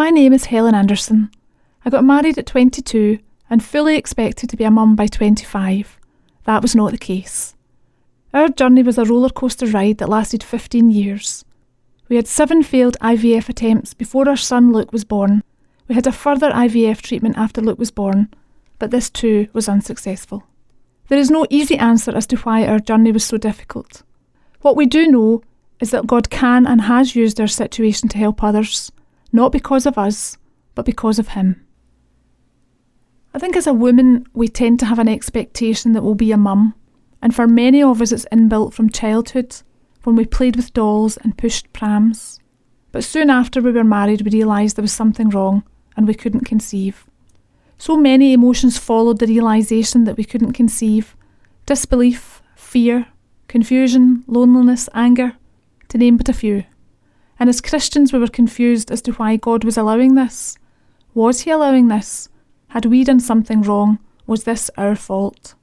My name is Helen Anderson. I got married at 22 and fully expected to be a mum by 25. That was not the case. Our journey was a roller coaster ride that lasted 15 years. We had 7 failed IVF attempts before our son Luke was born. We had a further IVF treatment after Luke was born, but this too was unsuccessful. There is no easy answer as to why our journey was so difficult. What we do know is that God can and has used our situation to help others, not because of us, but because of Him. I think as a woman, we tend to have an expectation that we'll be a mum, and for many of us it's inbuilt from childhood, when we played with dolls and pushed prams. But soon after we were married, we realised there was something wrong, and we couldn't conceive. So many emotions followed the realisation that we couldn't conceive: disbelief, fear, confusion, loneliness, anger, to name but a few. And as Christians we were confused as to why God was allowing this. Was He allowing this? Had we done something wrong? Was this our fault?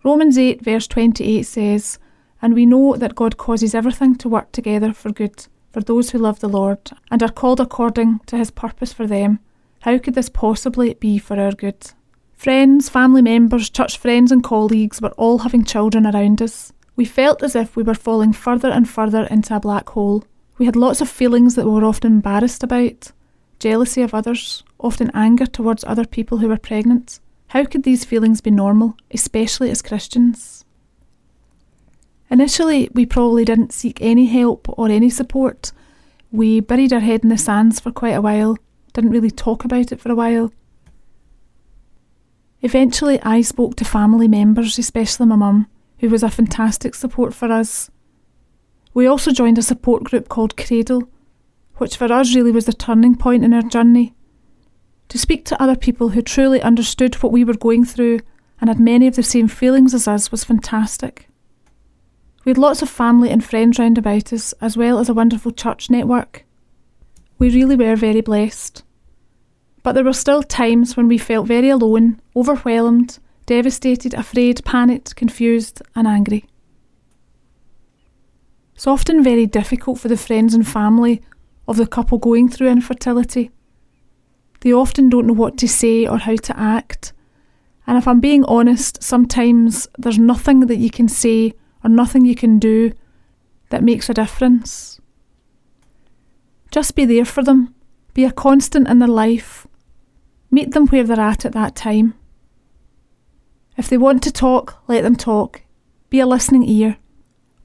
Romans 8 verse 28 says, "And we know that God causes everything to work together for good, for those who love the Lord, and are called according to His purpose for them." How could this possibly be for our good? Friends, family members, church friends and colleagues were all having children around us. We felt as if we were falling further and further into a black hole. We had lots of feelings that we were often embarrassed about: jealousy of others, often anger towards other people who were pregnant. How could these feelings be normal, especially as Christians? Initially, we probably didn't seek any help or any support. We buried our head in the sands for quite a while, didn't really talk about it for a while. Eventually, I spoke to family members, especially my mum, who was a fantastic support for us. We also joined a support group called Cradle, which for us really was the turning point in our journey. To speak to other people who truly understood what we were going through and had many of the same feelings as us was fantastic. We had lots of family and friends round about us, as well as a wonderful church network. We really were very blessed. But there were still times when we felt very alone, overwhelmed, devastated, afraid, panicked, confused and angry. It's often very difficult for the friends and family of the couple going through infertility. They often don't know what to say or how to act. And if I'm being honest, sometimes there's nothing that you can say or nothing you can do that makes a difference. Just be there for them. Be a constant in their life. Meet them where they're at that time. If they want to talk, let them talk. Be a listening ear.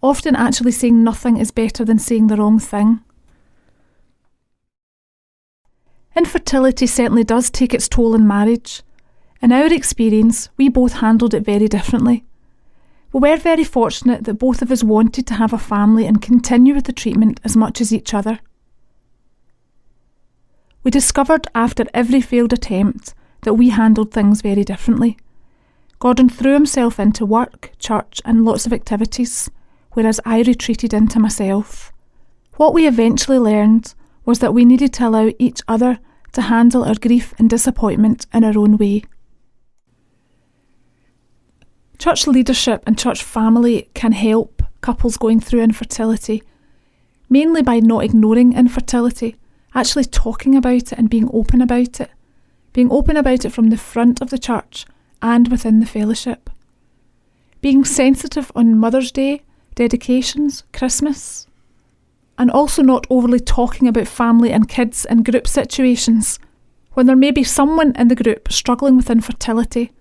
Often actually saying nothing is better than saying the wrong thing. Infertility certainly does take its toll in marriage. In our experience, we both handled it very differently. We were very fortunate that both of us wanted to have a family and continue with the treatment as much as each other. We discovered after every failed attempt that we handled things very differently. Gordon threw himself into work, church and lots of activities, whereas I retreated into myself. What we eventually learned was that we needed to allow each other to handle our grief and disappointment in our own way. Church leadership and church family can help couples going through infertility, mainly by not ignoring infertility, actually talking about it and being open about it. Being open about it from the front of the church and within the fellowship. Being sensitive on Mother's Day, dedications, Christmas. And also not overly talking about family and kids in group situations when there may be someone in the group struggling with infertility,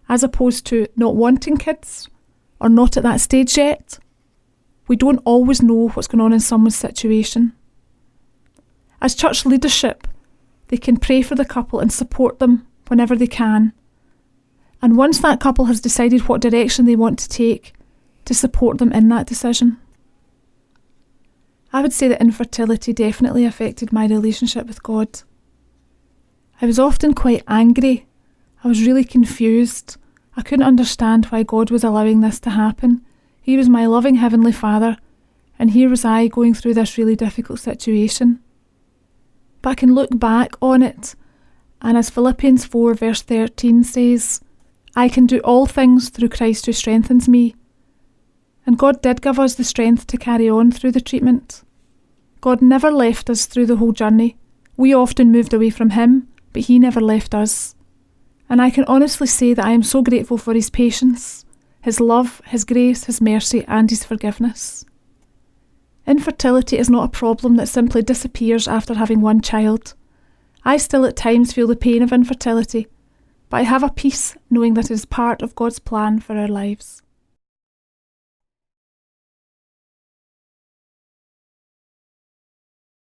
as opposed to not wanting kids or not at that stage yet. We don't always know what's going on in someone's situation. As church leadership, they can pray for the couple and support them whenever they can. And once that couple has decided what direction they want to take, to support them in that decision. I would say that infertility definitely affected my relationship with God. I was often quite angry. I was really confused. I couldn't understand why God was allowing this to happen. He was my loving Heavenly Father, and here was I going through this really difficult situation. But I can look back on it, and as Philippians 4 verse 13 says, I can do all things through Christ who strengthens me. And God did give us the strength to carry on through the treatment. God never left us through the whole journey, We often moved away from him, but he never left us. And I can honestly say that I am so grateful for his patience, his love, his grace, his mercy, and his forgiveness. Infertility is not a problem that simply disappears after having one child. I still at times feel the pain of infertility, but I have a peace knowing that it is part of God's plan for our lives.